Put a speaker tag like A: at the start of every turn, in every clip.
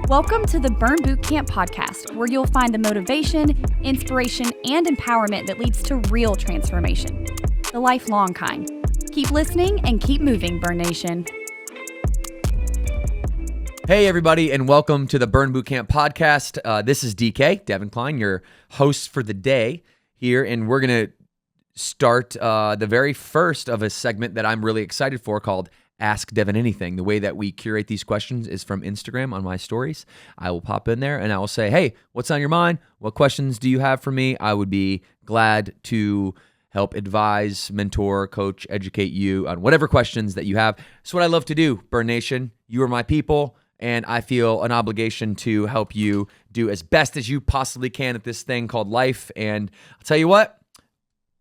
A: Welcome to the Burn Boot Camp podcast, where you'll find the motivation, inspiration, and empowerment that leads to real transformation, the lifelong kind. Keep listening and keep moving, Burn Nation.
B: Hey, everybody, and welcome to the Burn Boot Camp podcast. This is DK, Devan Kline, your host for the day here, and we're going to start the very first of a segment that I'm really excited for called Ask Devan Anything. The way that we curate these questions is from Instagram on my stories. I will pop in there and I will say, hey, what's on your mind? What questions do you have for me? I would be glad to help advise, mentor, coach, educate you on whatever questions that you have. It's what I love to do, Burn Nation. You are my people, and I feel an obligation to help you do as best as you possibly can at this thing called life. And I'll tell you what,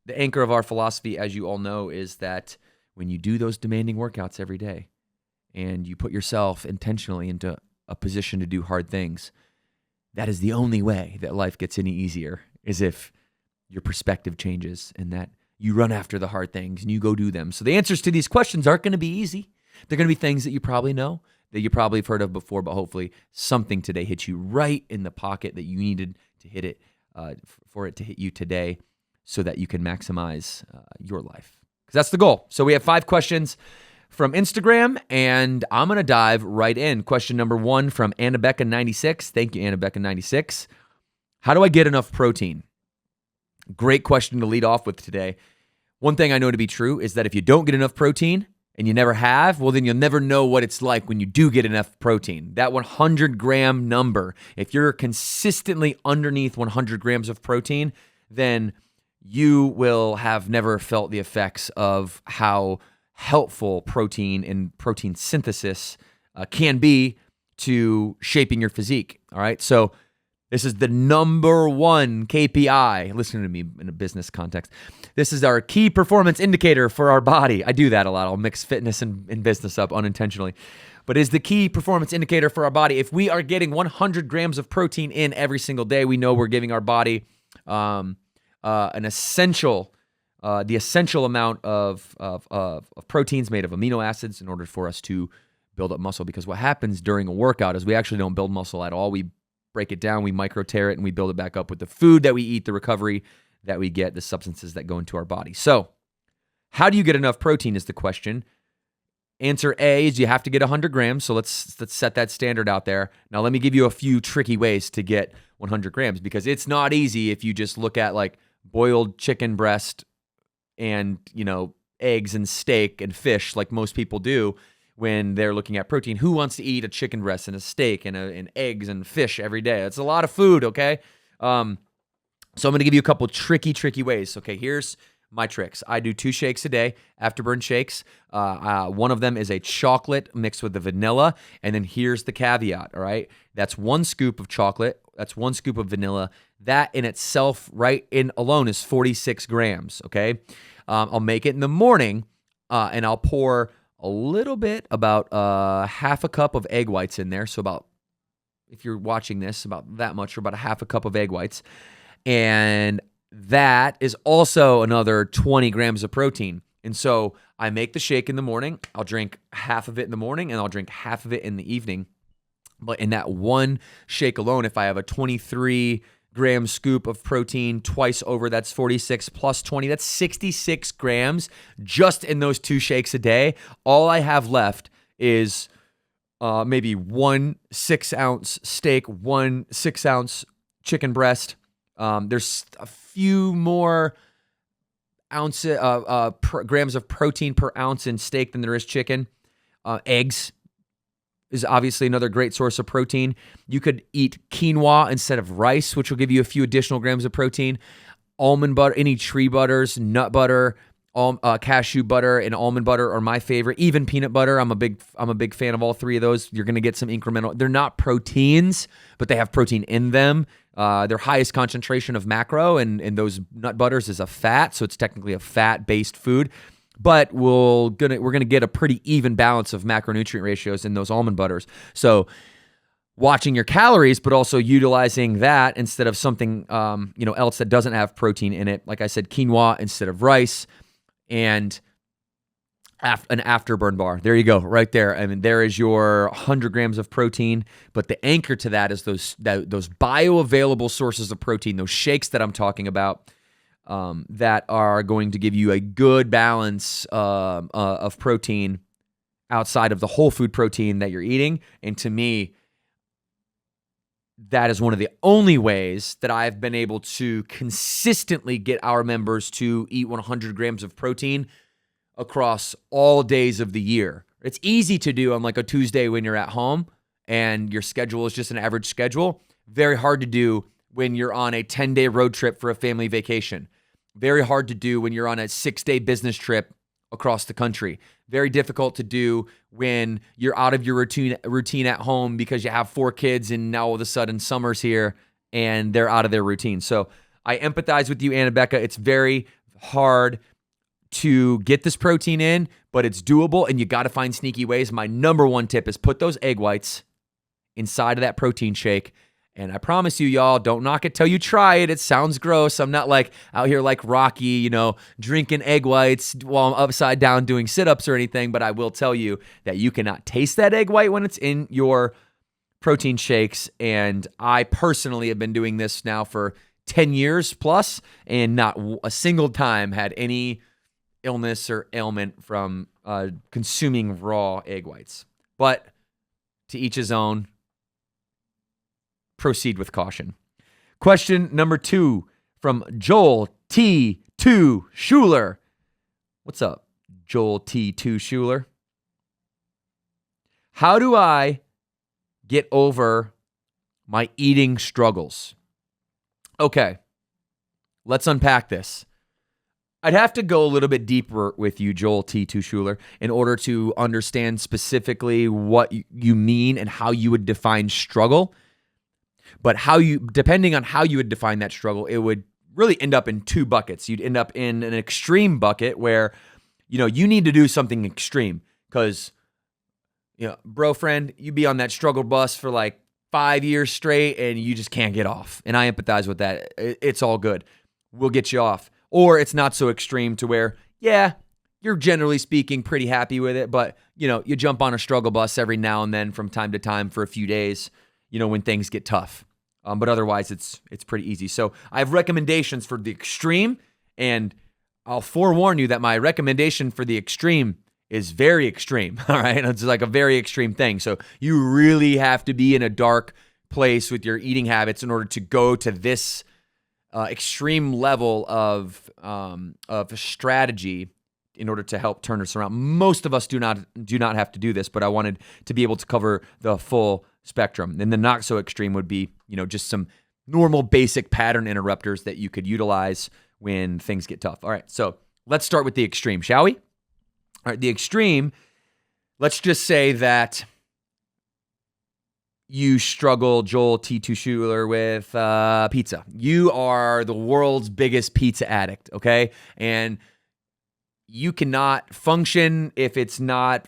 B: the anchor of our philosophy, as you all know, is that when you do those demanding workouts every day and you put yourself intentionally into a position to do hard things, that is the only way that life gets any easier, is if your perspective changes and that you run after the hard things and you go do them. So the answers to these questions aren't going to be easy. They're going to be things that you probably know, that you probably have heard of before, but hopefully something today hits you right in the pocket that you needed to hit it, for it to hit you today so that you can maximize your life. Because that's the goal. So we have 5 questions from Instagram, and I'm going to dive right in. Question number 1 from Annabecca96. Thank you, Annabecca96. How do I get enough protein? Great question to lead off with today. One thing I know to be true is that if you don't get enough protein, and you never have, well, then you'll never know what it's like when you do get enough protein. That 100-gram number, if you're consistently underneath 100 grams of protein, then you will have never felt the effects of how helpful protein and protein synthesis can be to shaping your physique. All right. So this is the number 1 KPI. Listen to me in a business context. This is our key performance indicator for our body. I do that a lot. I'll mix fitness and business up unintentionally. But is the key performance indicator for our body. If we are getting 100 grams of protein in every single day, we know we're giving our body the essential amount of proteins made of amino acids in order for us to build up muscle. Because what happens during a workout is we actually don't build muscle at all. We break it down, we micro tear it, and we build it back up with the food that we eat, the recovery that we get, the substances that go into our body. So how do you get enough protein is the question. Answer A is you have to get 100 grams. So let's set that standard out there. Now let me give you a few tricky ways to get 100 grams, because it's not easy if you just look at like boiled chicken breast and, eggs and steak and fish like most people do when they're looking at protein. Who wants to eat a chicken breast and a steak and eggs and fish every day? That's a lot of food, okay? So I'm going to give you a couple tricky ways. Okay, here's my tricks. I do 2 shakes a day, afterburn shakes. One of them is a chocolate mixed with the vanilla, and then here's the caveat, all right? That's 1 scoop of chocolate. That's 1 scoop of vanilla. That in itself, right in alone, is 46 grams, okay? I'll make it in the morning, and I'll pour a little bit, about half a cup of egg whites in there. So about, if you're watching this, about that much, or about a half a cup of egg whites. And that is also another 20 grams of protein. And so I make the shake in the morning. I'll drink half of it in the morning, and I'll drink half of it in the evening. But in that one shake alone, if I have a 23-gram scoop of protein twice over, that's 46 plus 20. That's 66 grams just in those 2 shakes a day. All I have left is maybe 1 6-ounce steak, 1 6-ounce chicken breast. There's a few more grams of protein per ounce in steak than there is chicken. Eggs is obviously another great source of protein. You could eat quinoa instead of rice, which will give you a few additional grams of protein. Almond butter, any tree butters, nut butter, cashew butter, and almond butter are my favorite. Even peanut butter, I'm a big fan of all 3 of those. You're going to get some incremental. They're not proteins, but they have protein in them. Their highest concentration of macro, and those nut butters is a fat, so it's technically a fat-based food. But we're gonna get a pretty even balance of macronutrient ratios in those almond butters. So watching your calories, but also utilizing that instead of something else that doesn't have protein in it. Like I said, quinoa instead of rice, and An afterburn bar. There you go, right there. I mean, there is your 100 grams of protein. But the anchor to that is those bioavailable sources of protein, those shakes that I'm talking about, that are going to give you a good balance of protein outside of the whole food protein that you're eating. And to me, that is one of the only ways that I've been able to consistently get our members to eat 100 grams of protein across all days of the year. It's easy to do on like a Tuesday when you're at home and your schedule is just an average schedule. Very hard to do when you're on a 10-day road trip for a family vacation. Very hard to do when you're on a 6-day business trip across the country. Very difficult to do when you're out of your routine at home because you have 4 kids and now all of a sudden summer's here and they're out of their routine. So I empathize with you, Anna Becca. It's very hard to get this protein in, but it's doable and you got to find sneaky ways. My number one tip is put those egg whites inside of that protein shake. And I promise you, y'all, don't knock it till you try it. It sounds gross. I'm not like out here like Rocky, drinking egg whites while I'm upside down doing sit-ups or anything, but I will tell you that you cannot taste that egg white when it's in your protein shakes. And I personally have been doing this now for 10 years plus and not a single time had any illness or ailment from consuming raw egg whites. But to each his own. Proceed with caution. Question number 2 from Joel T2 Schuler. What's up, Joel T2 Schuler? How do I get over my eating struggles? Okay, let's unpack this. I'd have to go a little bit deeper with you, Joel T2 Schuler, in order to understand specifically what you mean and how you would define struggle. But depending on how you would define that struggle, it would really end up in 2 buckets. You'd end up in an extreme bucket where, you need to do something extreme because, bro, friend, you be on that struggle bus for like 5 years straight and you just can't get off. And I empathize with that. It's all good. We'll get you off. Or it's not so extreme to where, yeah, you're generally speaking pretty happy with it, but, you jump on a struggle bus every now and then from time to time for a few days, when things get tough. But otherwise, it's pretty easy. So I have recommendations for the extreme, and I'll forewarn you that my recommendation for the extreme is very extreme, all right? It's like a very extreme thing. So you really have to be in a dark place with your eating habits in order to go to this extreme level of strategy in order to help turn us around. Most of us do not have to do this, but I wanted to be able to cover the full spectrum. And the not so extreme would be, just some normal basic pattern interrupters that you could utilize when things get tough. All right, so let's start with the extreme, shall we? All right, the extreme, let's just say that you struggle, Joel T2 Schuler, with pizza. You are the world's biggest pizza addict, okay? And you cannot function if it's not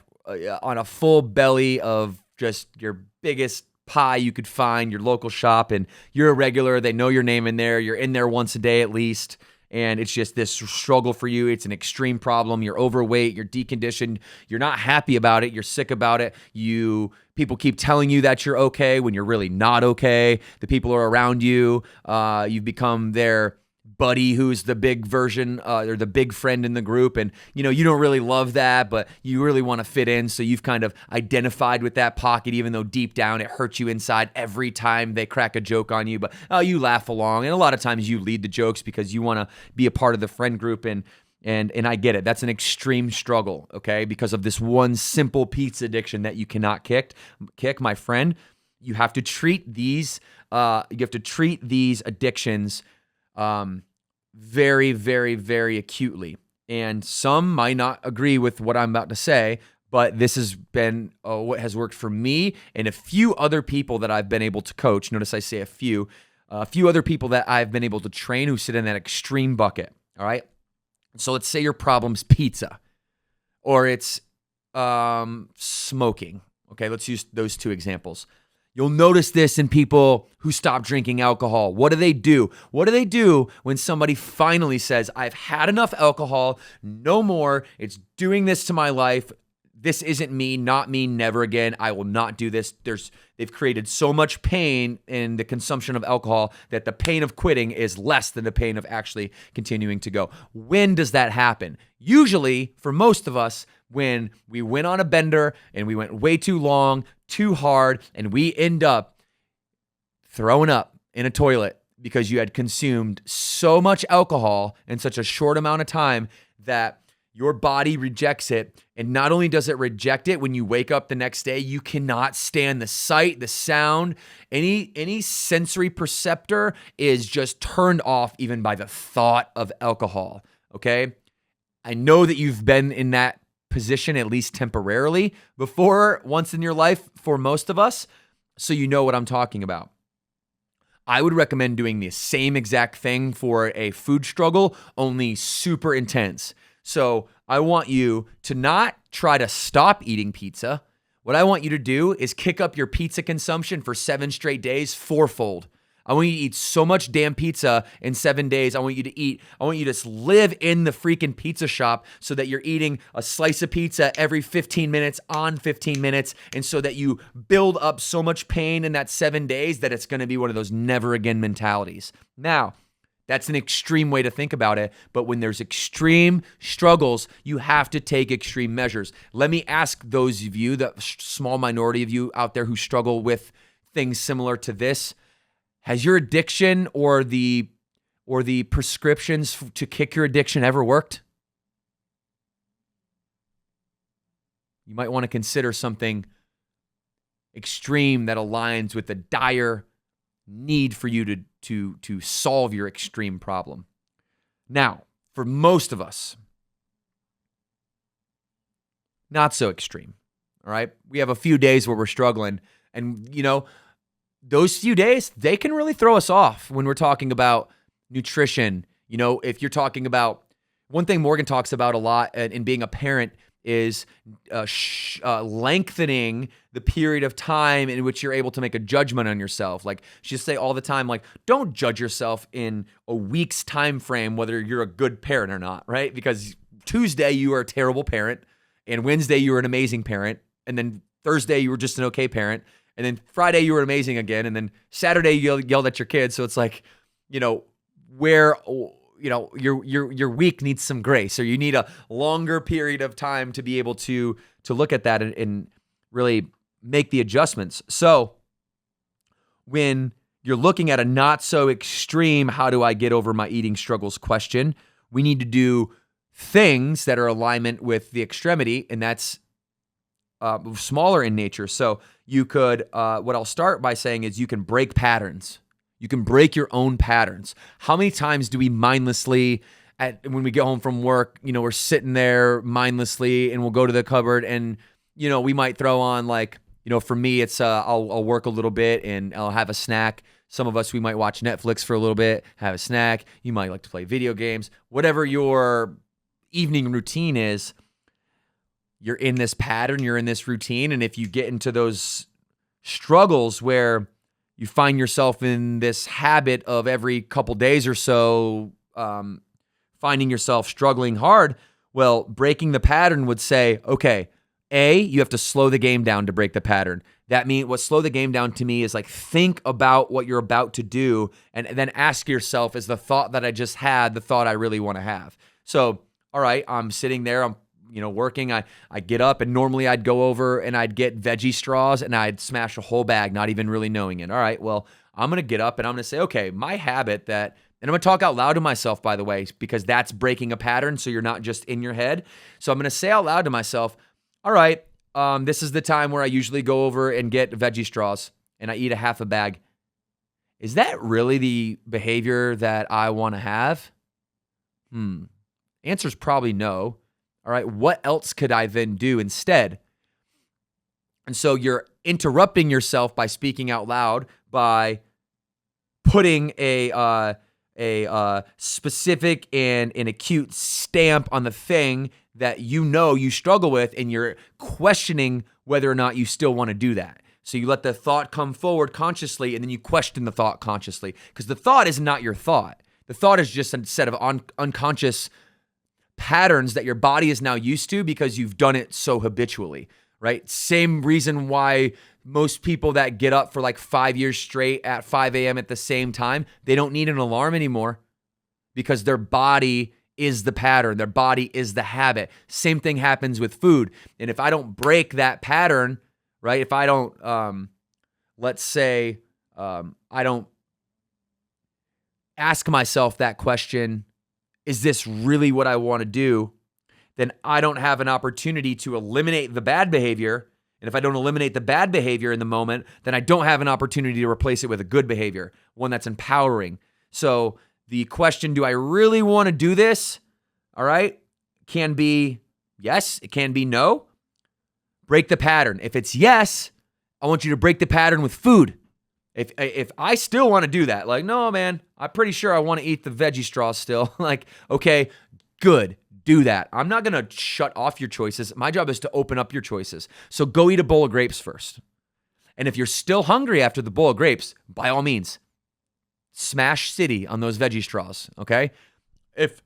B: on a full belly of just your biggest pie you could find, your local shop, and you're a regular. They know your name in there. You're in there once a day at least, and it's just this struggle for you. It's an extreme problem. You're overweight. You're deconditioned. You're not happy about it. You're sick about it. People keep telling you that you're okay when you're really not okay. The people who are around you, you've become their buddy who's the big version or the big friend in the group, and you don't really love that, but you really want to fit in, so you've kind of identified with that pocket, even though deep down it hurts you inside every time they crack a joke on you, but you laugh along, and a lot of times you lead the jokes because you want to be a part of the friend group, and I get it. That's an extreme struggle, okay, because of this one simple pizza addiction that you cannot kick, my friend. You have to treat these addictions very, very, very acutely. And some might not agree with what I'm about to say, but this has been what has worked for me and a few other people that I've been able to coach. Notice I say a few other people that I've been able to train who sit in that extreme bucket. All right. So let's say your problem's pizza or it's smoking. Okay. Let's use those 2 examples. You'll notice this in people who stop drinking alcohol. What do they do? What do they do when somebody finally says, I've had enough alcohol, no more, it's doing this to my life. This isn't me, not me, never again. I will not do this. They've created so much pain in the consumption of alcohol that the pain of quitting is less than the pain of actually continuing to go. When does that happen? Usually, for most of us, when we went on a bender and we went way too long, too hard, and we end up throwing up in a toilet because you had consumed so much alcohol in such a short amount of time that your body rejects it. And not only does it reject it, when you wake up the next day, you cannot stand the sight, the sound, any sensory perceptor is just turned off even by the thought of alcohol, okay? I know that you've been in that position, at least temporarily, before, once in your life, for most of us, so you know what I'm talking about. I would recommend doing the same exact thing for a food struggle, only super intense. So I want you to not try to stop eating pizza. What I want you to do is kick up your pizza consumption for 7 straight days fourfold. I want you to eat so much damn pizza in 7 days. I want you to just live in the freaking pizza shop so that you're eating a slice of pizza every 15 minutes on 15 minutes. And so that you build up so much pain in that 7 days that it's going to be one of those never again mentalities. Now, that's an extreme way to think about it, but when there's extreme struggles, you have to take extreme measures. Let me ask those of you, the small minority of you out there who struggle with things similar to this, has your addiction or the prescriptions to kick your addiction ever worked? You might want to consider something extreme that aligns with the dire need for you to solve your extreme problem. Now, for most of us, not so extreme, all right? We have a few days where we're struggling, and, those few days, they can really throw us off when we're talking about nutrition. If you're talking about, one thing Morgan talks about a lot in being a parent is lengthening the period of time in which you're able to make a judgment on yourself. Like, she'll say all the time, like, don't judge yourself in a week's time frame whether you're a good parent or not, right? Because Tuesday you were a terrible parent, and Wednesday you were an amazing parent, and then Thursday you were just an okay parent, and then Friday you were amazing again, and then Saturday you yelled at your kids. So it's like, where your week needs some grace, or you need a longer period of time to be able to look at that and really make the adjustments. So when you're looking at a not so extreme, how do I get over my eating struggles question, we need to do things that are alignment with the extremity, and that's smaller in nature. So you could, what I'll start by saying is you can break patterns. You can break your own patterns. How many times do we mindlessly, when we get home from work, we're sitting there mindlessly, and we'll go to the cupboard and, we might throw on, like, for me, it's I'll work a little bit and I'll have a snack. Some of us, we might watch Netflix for a little bit, have a snack. You might like to play video games. Whatever your evening routine is, you're in this pattern, you're in this routine. And if you get into those struggles where you find yourself in this habit of every couple days or so finding yourself struggling hard, well, breaking the pattern would say, okay, you have to slow the game down to break the pattern. That means what slow the game down to me is like, think about what you're about to do and then ask yourself, is the thought that I just had the thought I really want to have? So, all right, I'm sitting there, I'm working, I get up, and normally I'd go over and I'd get veggie straws and I'd smash a whole bag, not even really knowing it. All right, well, I'm going to get up and I'm going to say, okay, my habit that, and I'm going to talk out loud to myself, by the way, because that's breaking a pattern, so you're not just in your head. So I'm going to say out loud to myself, all right, this is the time where I usually go over and get veggie straws and I eat a half a bag. Is that really the behavior that I want to have? Answer's probably no. All right, what else could I then do instead? And so you're interrupting yourself by speaking out loud, by putting a specific and an acute stamp on the thing that you struggle with, and you're questioning whether or not you still want to do that. So you let the thought come forward consciously, and then you question the thought consciously, because the thought is not your thought. The thought is just a set of unconscious patterns that your body is now used to because you've done it so habitually, right? Same reason why most people that get up for like 5 years straight at 5 a.m. at the same time, they don't need an alarm anymore because their body is the pattern. Their body is the habit. Same thing happens with food. And if I don't break that pattern, right? If I don't, let's say, I don't ask myself that question, is this really what I want to do? Then I don't have an opportunity to eliminate the bad behavior. And if I don't eliminate the bad behavior in the moment, then I don't have an opportunity to replace it with a good behavior, one that's empowering. So the question, do I really want to do this? All right, can be yes, it can be no. Break the pattern. If it's yes, I want you to break the pattern with food. If I still want to do that, like, no, man, I'm pretty sure I want to eat the veggie straws still. Like, okay, good, do that. I'm not going to shut off your choices. My job is to open up your choices. So go eat a bowl of grapes first. And if you're still hungry after the bowl of grapes, by all means, smash city on those veggie straws, okay? If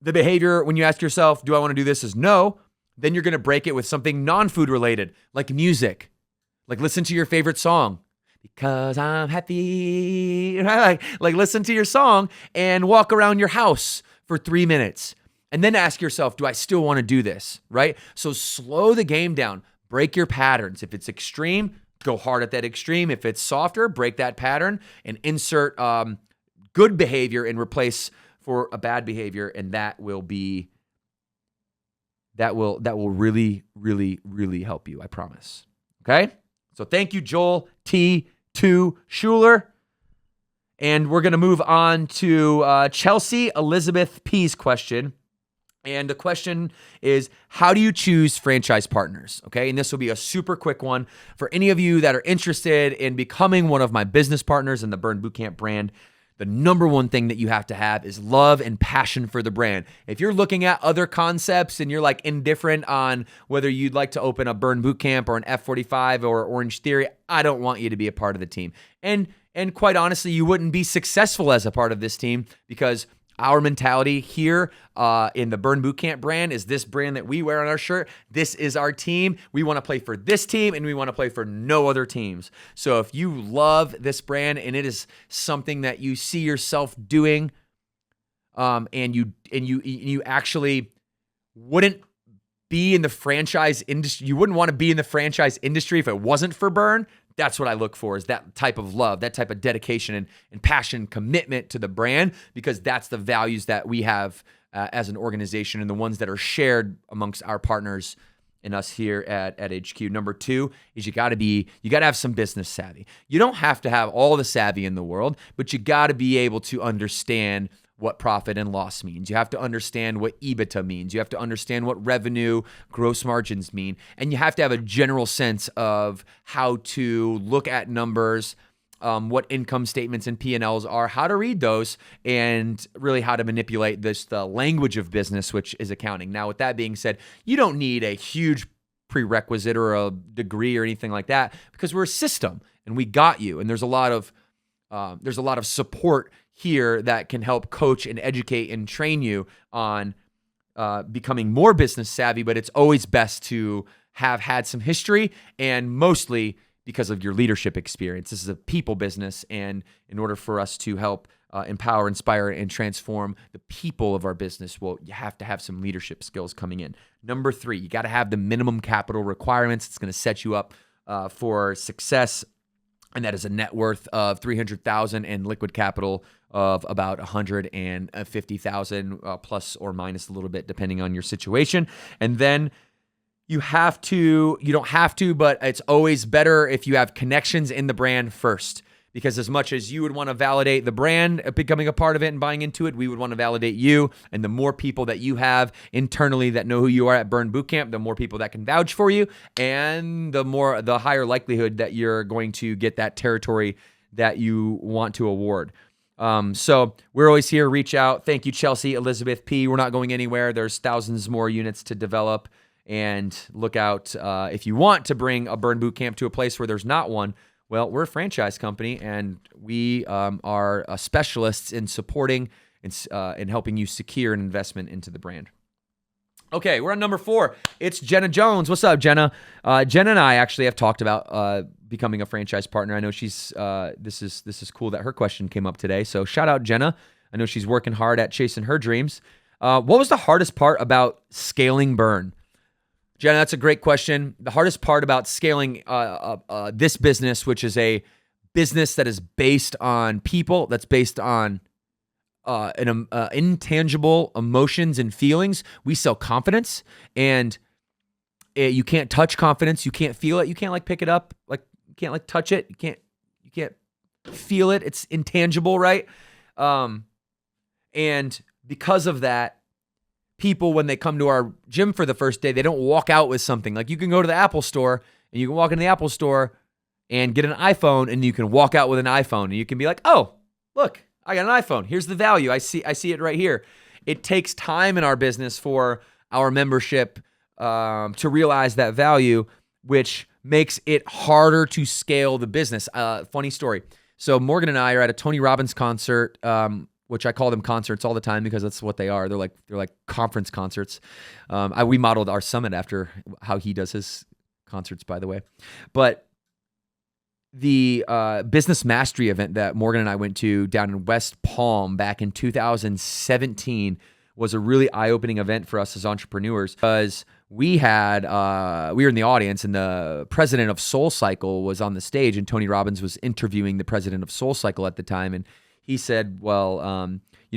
B: the behavior, when you ask yourself, do I want to do this, is no, then you're going to break it with something non-food related, like music. Like listen to your favorite song. Because I'm happy. Like listen to your song and walk around your house for 3 minutes. And then ask yourself, do I still want to do this, right? So slow the game down. Break your patterns. If it's extreme, go hard at that extreme. If it's softer, break that pattern and insert good behavior and replace for a bad behavior. And that will really, really, really help you, I promise. Okay? So thank you, Joel T2 Schuler. And we're going to move on to Chelsea Elizabeth P's question. And the question is, how do you choose franchise partners? Okay, and this will be a super quick one. For any of you that are interested in becoming one of my business partners in the Burn Bootcamp brand, the number one thing that you have to have is love and passion for the brand. If you're looking at other concepts and you're like indifferent on whether you'd like to open a Burn Bootcamp or an F45 or Orange Theory, I don't want you to be a part of the team. And quite honestly, you wouldn't be successful as a part of this team because our mentality here in the Burn Bootcamp brand is this brand that we wear on our shirt. This is our team. We want to play for this team and we want to play for no other teams. So if you love this brand and it is something that you see yourself doing, and you actually wouldn't be in the franchise industry, you wouldn't want to be in the franchise industry if it wasn't for Burn. That's what I look for, is that type of love, that type of dedication and passion, commitment to the brand, because that's the values that we have as an organization and the ones that are shared amongst our partners and us here at HQ. Number two is you got to have some business savvy. You don't have to have all the savvy in the world, but you got to be able to understand what profit and loss means. You have to understand what EBITDA means. You have to understand what revenue, gross margins mean. And you have to have a general sense of how to look at numbers, what income statements and P&Ls are, how to read those, and really how to manipulate the language of business, which is accounting. Now, with that being said, you don't need a huge prerequisite or a degree or anything like that, because we're a system and we got you. And there's a lot of support here that can help coach and educate and train you on becoming more business savvy, but it's always best to have had some history, and mostly because of your leadership experience. This is a people business, and in order for us to help empower, inspire, and transform the people of our business, well, you have to have some leadership skills coming in. Number three, you got to have the minimum capital requirements. It's going to set you up for success. And that is a net worth of $300,000 and liquid capital of about $150,000 plus or minus a little bit, depending on your situation. And then you don't have to, but it's always better if you have connections in the brand first. Because as much as you would want to validate the brand, becoming a part of it and buying into it, we would want to validate you. And the more people that you have internally that know who you are at Burn Bootcamp, the more people that can vouch for you, and the higher likelihood that you're going to get that territory that you want to award. So we're always here. Reach out. Thank you, Chelsea Elizabeth P. We're not going anywhere. There's thousands more units to develop. And look out if you want to bring a Burn Boot Camp to a place where there's not one. Well, we're a franchise company, and we are specialists in supporting and helping you secure an investment into the brand. Okay, we're on number 4. It's Jenna Jones. What's up, Jenna? Jenna and I actually have talked about becoming a franchise partner. I know she's. This is cool that her question came up today. So shout out, Jenna. I know she's working hard at chasing her dreams. What was the hardest part about scaling Burn? Jenna, that's a great question. The hardest part about scaling this business, which is a business that is based on people, that's based on intangible emotions and feelings. We sell confidence, and you can't touch confidence. You can't feel it. You can't pick it up. You can't touch it. You can't feel it. It's intangible, right? And because of that, people, when they come to our gym for the first day, they don't walk out with something. Like, you can go to the Apple store and you can walk into the Apple store and get an iPhone, and you can walk out with an iPhone, and you can be like, oh, look, I got an iPhone. Here's the value. I see it right here. It takes time in our business for our membership to realize that value, which makes it harder to scale the business. Funny story. So Morgan and I are at a Tony Robbins concert, which I call them concerts all the time because that's what they are. They're like conference concerts. We modeled our summit after how he does his concerts, by the way. But the business mastery event that Morgan and I went to down in West Palm back in 2017 was a really eye-opening event for us as entrepreneurs, because we were in the audience, and the president of SoulCycle was on the stage, and Tony Robbins was interviewing the president of SoulCycle at the time, and he said, well,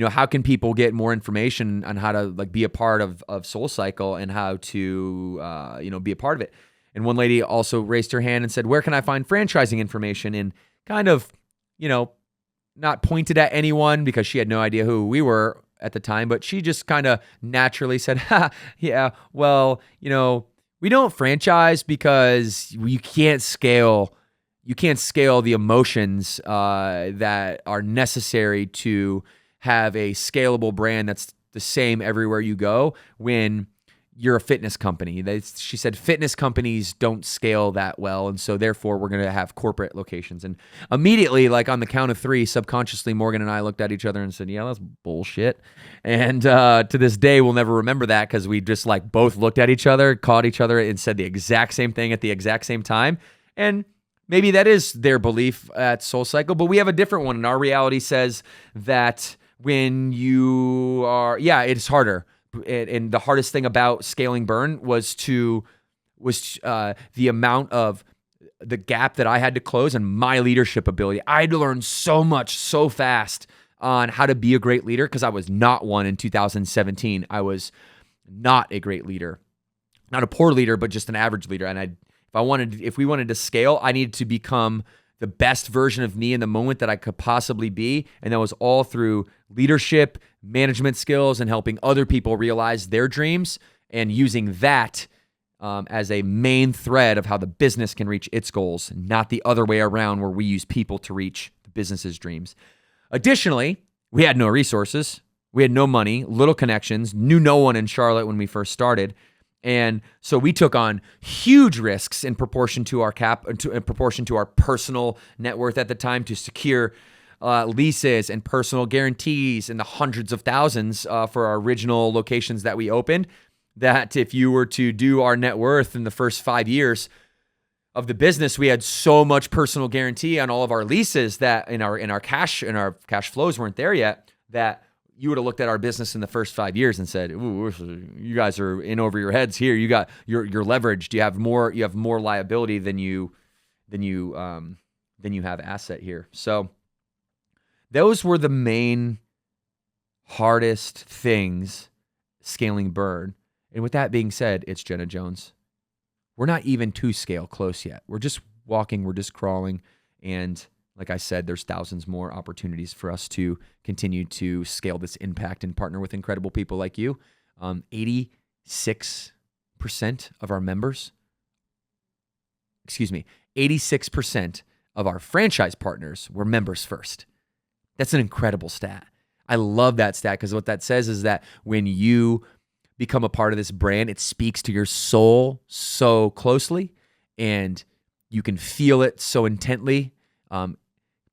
B: how can people get more information on how to be a part of SoulCycle and how to be a part of it? And one lady also raised her hand and said, where can I find franchising information? And kind of, not pointed at anyone because she had no idea who we were at the time, but she just kind of naturally said, yeah, well, we don't franchise because you can't scale the emotions that are necessary to have a scalable brand that's the same everywhere you go when you're a fitness company. She said fitness companies don't scale that well, and so therefore we're going to have corporate locations. And immediately, on the count of 3, subconsciously, Morgan and I looked at each other and said, yeah, that's bullshit. And to this day, we'll never remember that because we just both looked at each other, caught each other, and said the exact same thing at the exact same time. And maybe that is their belief at SoulCycle, but we have a different one. And our reality says that when you are, it's harder. And the hardest thing about scaling Burn was the amount of the gap that I had to close and my leadership ability. I had to learn so much so fast on how to be a great leader because I was not one in 2017. I was not a great leader, not a poor leader, but just an average leader. And if we wanted to scale, I needed to become the best version of me in the moment that I could possibly be. And that was all through leadership, management skills, and helping other people realize their dreams, and using that as a main thread of how the business can reach its goals, not the other way around where we use people to reach the business's dreams. Additionally, we had no resources. We had no money, little connections, knew no one in Charlotte when we first started. And so we took on huge risks in proportion to our in proportion to our personal net worth at the time to secure leases and personal guarantees in the hundreds of thousands for our original locations that we opened. That if you were to do our net worth in the first 5 years of the business, we had so much personal guarantee on all of our leases that in our cash flows weren't there yet, that you would have looked at our business in the first 5 years and said, "Ooh, you guys are in over your heads here. You got you're leveraged. You have more liability than you have asset here." So those were the main hardest things scaling Burn. And with that being said, it's Jenna Jones. We're not even to scale close yet. We're just walking. We're just crawling. And like I said, there's thousands more opportunities for us to continue to scale this impact and partner with incredible people like you. 86% of our members, 86% of our franchise partners were members first. That's an incredible stat. I love that stat because what that says is that when you become a part of this brand, it speaks to your soul so closely, and you can feel it so intently,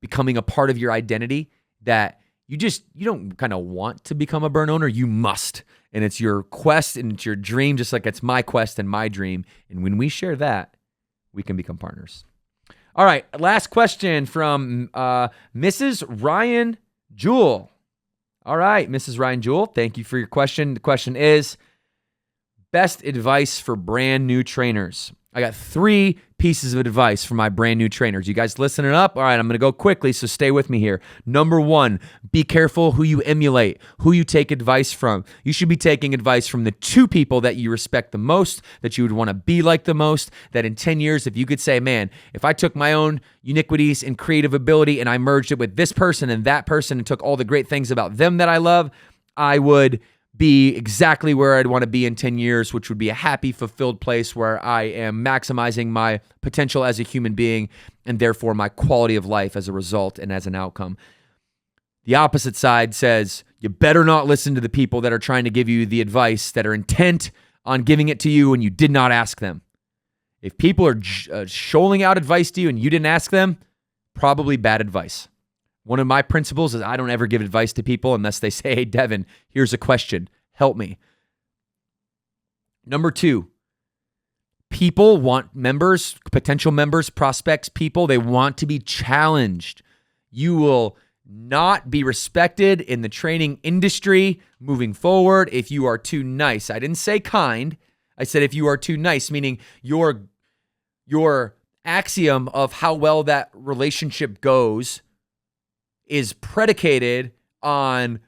B: becoming a part of your identity that you don't kind of want to become a burn owner. You must. And it's your quest and it's your dream, just like it's my quest and my dream. And when we share that, we can become partners. All right, last question from Mrs. Ryan Jewell. All right, Mrs. Ryan Jewell, thank you for your question. The question is, best advice for brand new trainers. I got 3 pieces of advice for my brand new trainers. You guys listening up? All right, I'm going to go quickly, so stay with me here. Number 1, be careful who you emulate, who you take advice from. You should be taking advice from the 2 people that you respect the most, that you would want to be like the most, that in 10 years, if you could say, man, if I took my own uniquities and creative ability and I merged it with this person and that person and took all the great things about them that I love, I would be exactly where I'd want to be in 10 years, which would be a happy, fulfilled place where I am maximizing my potential as a human being and therefore my quality of life as a result and as an outcome. The opposite side says you better not listen to the people that are trying to give you the advice, that are intent on giving it to you and you did not ask them. If people are shoaling out advice to you and you didn't ask them, probably bad advice. One of my principles is I don't ever give advice to people unless they say, hey, Devin, here's a question. Help me. Number 2, people want members, potential members, prospects, people, they want to be challenged. You will not be respected in the training industry moving forward if you are too nice. I didn't say kind. I said if you are too nice, meaning your axiom of how well that relationship goes is predicated on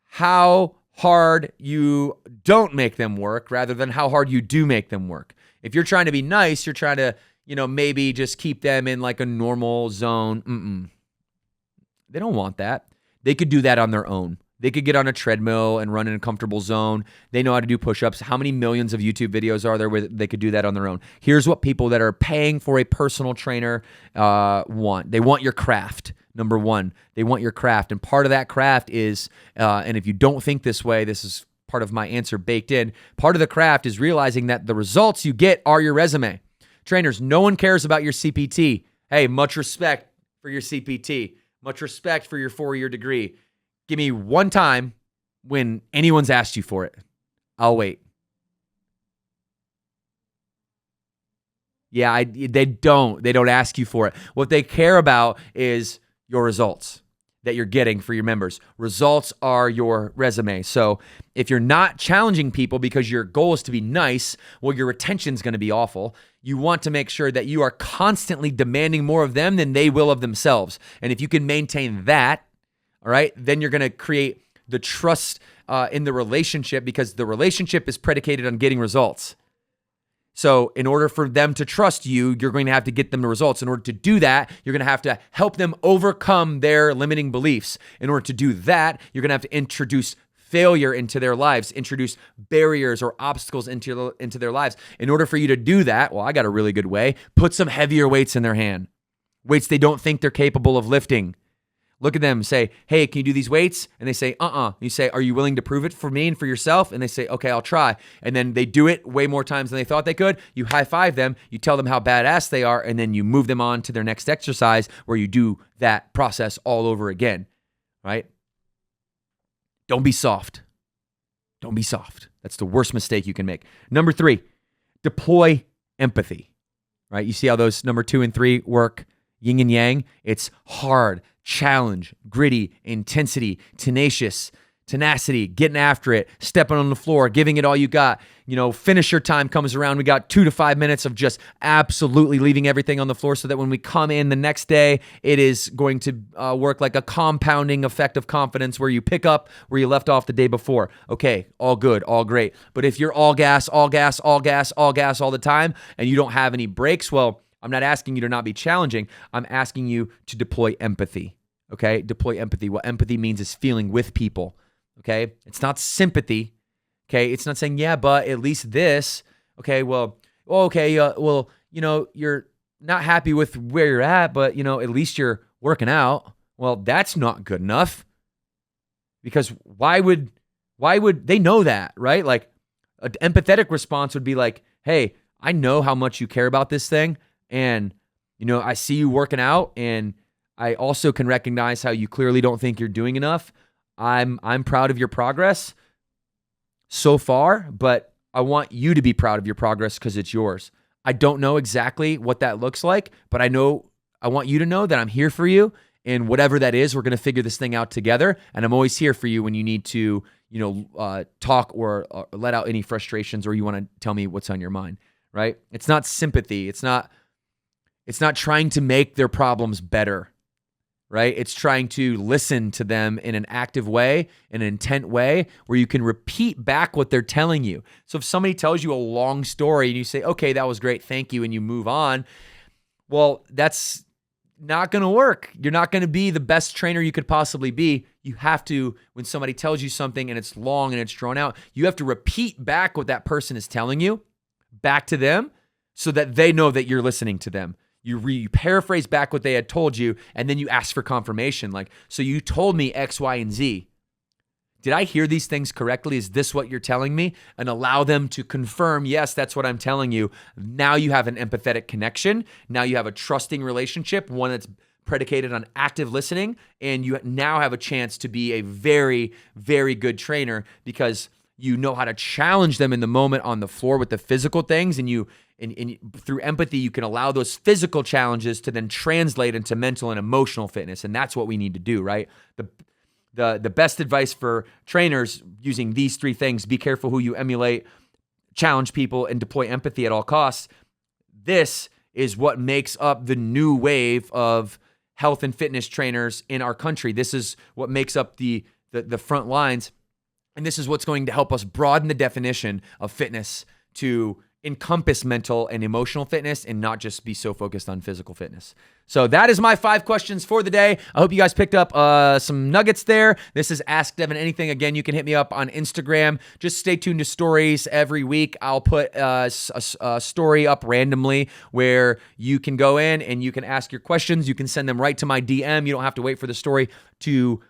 B: how hard you don't make them work rather than how hard you do make them work. If you're trying to be nice, you're trying to, maybe just keep them in like a normal zone. They don't want that. They could do that on their own. They could get on a treadmill and run in a comfortable zone. They know how to do push-ups. How many millions of YouTube videos are there where they could do that on their own? Here's what people that are paying for a personal trainer want. They want your craft. Number 1, they want your craft. And part of that craft is, and if you don't think this way, this is part of my answer baked in. Part of the craft is realizing that the results you get are your resume. Trainers, no one cares about your CPT. Hey, much respect for your CPT. Much respect for your 4-year degree. Give me one time when anyone's asked you for it. I'll wait. Yeah, they don't ask you for it. What they care about is your results that you're getting for your members. Results are your resume. So if you're not challenging people because your goal is to be nice, well, your retention's going to be awful. You want to make sure that you are constantly demanding more of them than they will of themselves. And if you can maintain that, all right, then you're going to create the trust in the relationship, because the relationship is predicated on getting results. So in order for them to trust you, you're going to have to get them the results. In order to do that, you're going to have to help them overcome their limiting beliefs. In order to do that, you're going to have to introduce failure into their lives, introduce barriers or obstacles into their lives. In order for you to do that, well, I got a really good way. Put some heavier weights in their hand, weights they don't think they're capable of lifting. Look at them, say, hey, can you do these weights? And they say, You say, are you willing to prove it for me and for yourself? And they say, okay, I'll try. And then they do it way more times than they thought they could. You high five them, you tell them how badass they are, and then you move them on to their next exercise where you do that process all over again, right? Don't be soft. Don't be soft. That's the worst mistake you can make. Number 3, deploy empathy, right? You see how those number 2 and 3 work? Yin and yang. It's hard, challenge, gritty, intensity, tenacious, tenacity, getting after it, stepping on the floor, giving it all you got. Finisher time comes around. We got 2 to 5 minutes of just absolutely leaving everything on the floor so that when we come in the next day, it is going to work like a compounding effect of confidence where you pick up where you left off the day before. Okay, all good, all great. But if you're all gas, all gas, all gas, all gas all the time, and you don't have any breaks, well, I'm not asking you to not be challenging. I'm asking you to deploy empathy, okay? Deploy empathy. What empathy means is feeling with people, okay? It's not sympathy, okay? It's not saying, yeah, but at least this, okay, well, you're not happy with where you're at, but, at least you're working out. Well, that's not good enough, because why would Why would they know that, right? Like an empathetic response would be like, hey, I know how much you care about this thing. And, I see you working out, and I also can recognize how you clearly don't think you're doing enough. I'm proud of your progress so far, but I want you to be proud of your progress because it's yours. I don't know exactly what that looks like, but I want you to know that I'm here for you, and whatever that is, we're going to figure this thing out together. And I'm always here for you when you need to, talk or let out any frustrations, or you want to tell me what's on your mind, right? It's not sympathy. It's not trying to make their problems better, right? It's trying to listen to them in an active way, in an intent way, where you can repeat back what they're telling you. So if somebody tells you a long story and you say, okay, that was great, thank you, and you move on, well, that's not going to work. You're not going to be the best trainer you could possibly be. You have to, when somebody tells you something and it's long and it's drawn out, you have to repeat back what that person is telling you back to them so that they know that you're listening to them. You paraphrase back what they had told you, and then you ask for confirmation. Like, so you told me X, Y, and Z. Did I hear these things correctly? Is this what you're telling me? And allow them to confirm, yes, that's what I'm telling you. Now you have an empathetic connection. Now you have a trusting relationship, one that's predicated on active listening, and you now have a chance to be a very, very good trainer because you know how to challenge them in the moment on the floor with the physical things, and through empathy, you can allow those physical challenges to then translate into mental and emotional fitness, and that's what we need to do, right? The best advice for trainers using these three things: be careful who you emulate, challenge people, and deploy empathy at all costs. This is what makes up the new wave of health and fitness trainers in our country. This is what makes up the front lines. And this is what's going to help us broaden the definition of fitness to encompass mental and emotional fitness and not just be so focused on physical fitness. So that is my 5 questions for the day. I hope you guys picked up some nuggets there. This is Ask Devan Anything. Again, you can hit me up on Instagram. Just stay tuned to stories every week. I'll put a story up randomly where you can go in and you can ask your questions. You can send them right to my DM. You don't have to wait for the story to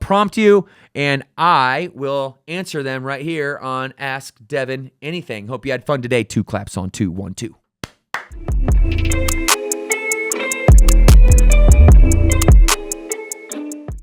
B: prompt you, and I will answer them right here on Ask Devan Anything. Hope you had fun today. 2 claps on 2, 1, 2.